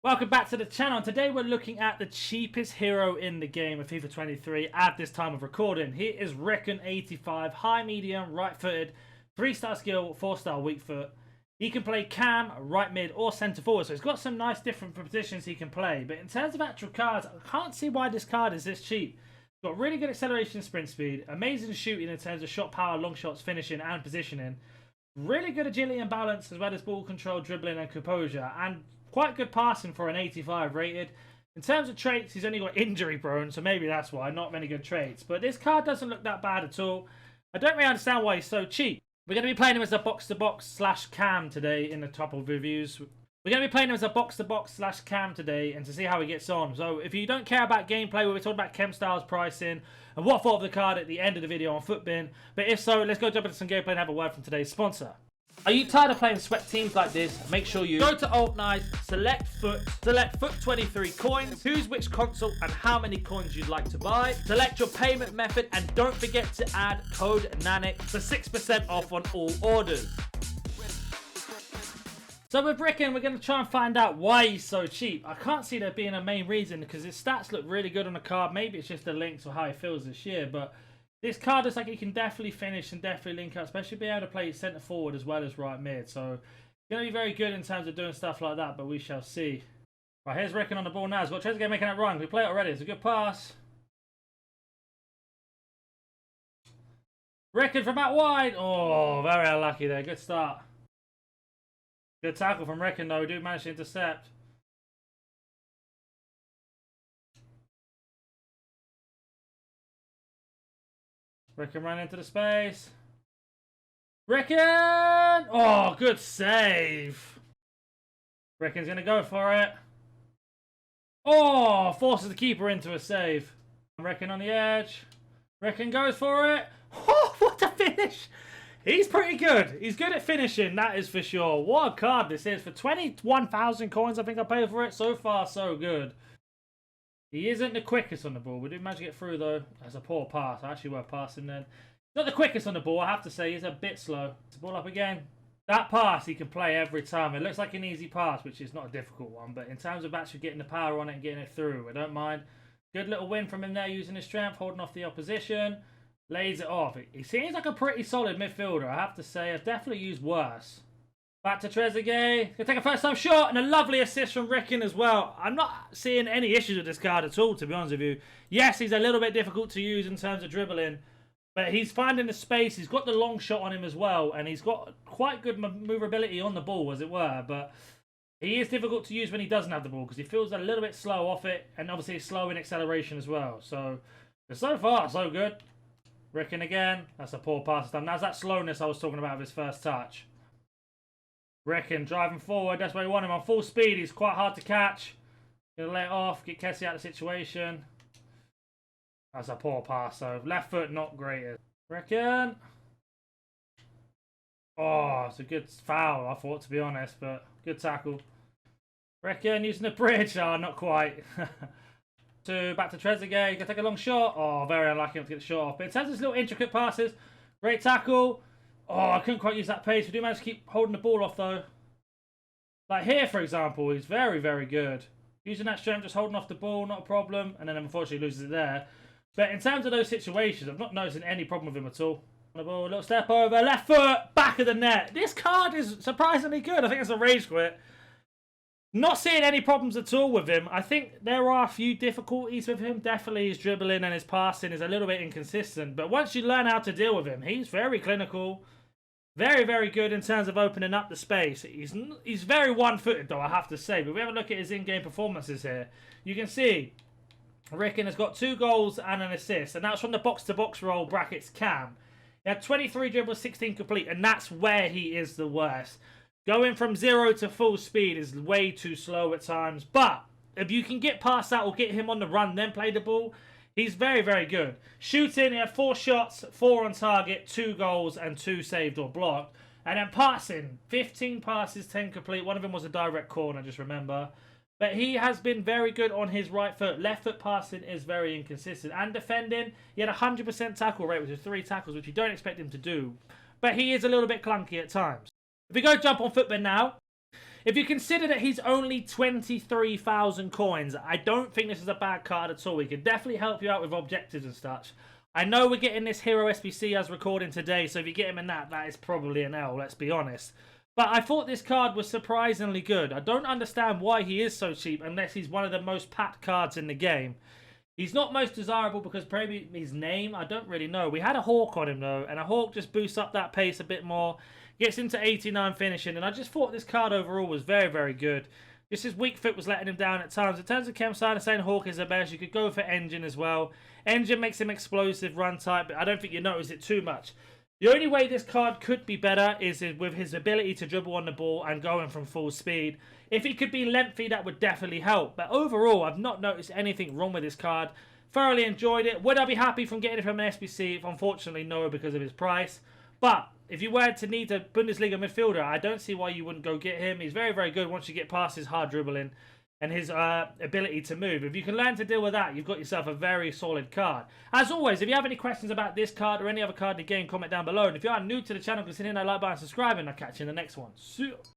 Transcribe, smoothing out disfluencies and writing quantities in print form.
Welcome back to the channel. Today we're looking at the cheapest hero in the game of FIFA 23 at this time of recording. Here is Ricken 85, high medium, right footed, 3-star skill, 4-star weak foot. He can play cam, right mid or centre forward, so he's got some nice different positions he can play. But in terms of actual cards, I can't see why this card is this cheap. Got really good acceleration and sprint speed, amazing shooting in terms of shot power, long shots, finishing and positioning. Really good agility and balance as well as ball control, dribbling and composure, and quite good passing for an 85 rated. In terms of traits, he's only got injury prone, so maybe that's why. Not many good traits. But this card doesn't look that bad at all. I don't really understand why he's so cheap. We're going to be playing him as a box-to-box / cam today in the top of reviews. We're going to be playing him as a box-to-box / cam today and to see how he gets on. So if you don't care about gameplay, we'll be talking about chemstyles, pricing, and what I thought of the card at the end of the video on Footbin. But if so, let's go jump into some gameplay and have a word from today's sponsor. Are you tired of playing sweat teams like this? Make sure you go to Alt Nice, select foot 23 coins, choose which console and how many coins you'd like to buy, select your payment method, and don't forget to add code NANIC for 6% off on all orders. So with Ricken, we're going to try and find out why he's so cheap. I can't see there being a main reason because his stats look really good on the card. Maybe it's just the links or how he feels this year, but this card looks like he can definitely finish and definitely link up, especially be able to play centre forward as well as right mid. So, going to be very good in terms of doing stuff like that, but we shall see. Right, here's Ricken on the ball now. He's got Trezeguet making that run. We play it already. It's a good pass. Ricken from out wide. Oh, very unlucky there. Good start. Good tackle from Ricken though. We do manage to intercept. Ricken ran into the space. Ricken! Oh, good save. Ricken's going to go for it. Oh, forces the keeper into a save. Ricken on the edge. Ricken goes for it. Oh, what a finish. He's pretty good. He's good at finishing, that is for sure. What a card this is. For 21,000 coins, I think I paid for it. So far, so good. He isn't the quickest on the ball. We did manage to get through, though. That's a poor pass. Actually worth passing then. Not the quickest on the ball, I have to say. He's a bit slow. It's the ball up again. That pass he can play every time. It looks like an easy pass, which is not a difficult one. But in terms of actually getting the power on it and getting it through, I don't mind. Good little win from him there, using his strength, holding off the opposition. Lays it off. He seems like a pretty solid midfielder, I have to say. I've definitely used worse. Back to Trezeguet. Gonna take a first time shot and a lovely assist from Ricken as well. I'm not seeing any issues with this card at all, to be honest with you. Yes, he's a little bit difficult to use in terms of dribbling, but he's finding the space. He's got the long shot on him as well, and he's got quite good maneuverability on the ball, as it were. But he is difficult to use when he doesn't have the ball because he feels a little bit slow off it, and obviously he's slow in acceleration as well. So far, so good. Ricken again. That's a poor pass. That's that slowness I was talking about with his first touch. Ricken driving forward, that's where we want him on full speed. He's quite hard to catch. Gonna let it off, get Kessie out of the situation. That's a poor pass, so left foot not great. Ricken. Oh, it's a good foul, I thought, to be honest, but good tackle. Ricken using the bridge. Oh, not quite. Back to Trezeguet. Gonna take a long shot. Oh, very unlucky not to get the shot off. But in terms of his little intricate passes, great tackle. Oh, I couldn't quite use that pace. We do manage to keep holding the ball off, though. Like here, for example, he's very, very good. Using that strength, just holding off the ball, not a problem. And then, unfortunately, loses it there. But in terms of those situations, I'm not noticing any problem with him at all. On the ball, a little step over, left foot, back of the net. This card is surprisingly good. I think it's a rage quit. Not seeing any problems at all with him. I think there are a few difficulties with him. Definitely his dribbling and his passing is a little bit inconsistent. But once you learn how to deal with him, he's very clinical. Very, very good in terms of opening up the space. He's very one-footed, though, I have to say. But we have a look at his in-game performances here. You can see Ricken has got 2 goals and an assist. And that's from the box-to-box role brackets cam. He had 23 dribbles, 16 complete. And that's where he is the worst. Going from 0 to full speed is way too slow at times. But if you can get past that or get him on the run, then play the ball, he's very, very good. Shooting, he had 4 shots, 4 on target, 2 goals, and 2 saved or blocked. And then passing, 15 passes, 10 complete. One of them was a direct corner, just remember. But he has been very good on his right foot. Left foot passing is very inconsistent. And defending, he had a 100% tackle rate, which is 3 tackles, which you don't expect him to do. But he is a little bit clunky at times. If we go jump on Footbin now, If you consider that he's only 23,000 coins, I don't think this is a bad card at all. He could definitely help you out with objectives and such. I know we're getting this hero SBC as recording today, so if you get him in that is probably an L, let's be honest. But I thought this card was surprisingly good. I don't understand why he is so cheap unless he's one of the most packed cards in the game. He's not most desirable because probably his name, I don't really know. We had a Hawk on him though, and a Hawk just boosts up that pace a bit more. Gets into 89 finishing, and I just thought this card overall was very, very good. Just his weak foot was letting him down at times. In terms of chemstyles, saying Hawk is the best. You could go for Engine as well. Engine makes him explosive run type, but I don't think you notice it too much. The only way this card could be better is with his ability to dribble on the ball and going from full speed. If he could be lengthy, that would definitely help. But overall, I've not noticed anything wrong with this card. Thoroughly enjoyed it. Would I be happy from getting it from an SBC? Unfortunately, no, because of his price. But if you were to need a Bundesliga midfielder, I don't see why you wouldn't go get him. He's very, very good once you get past his hard dribbling and his ability to move. If you can learn to deal with that, you've got yourself a very solid card. As always, if you have any questions about this card or any other card in the game, comment down below. And if you are new to the channel, consider hitting that like button and subscribing. I'll catch you in the next one. See ya.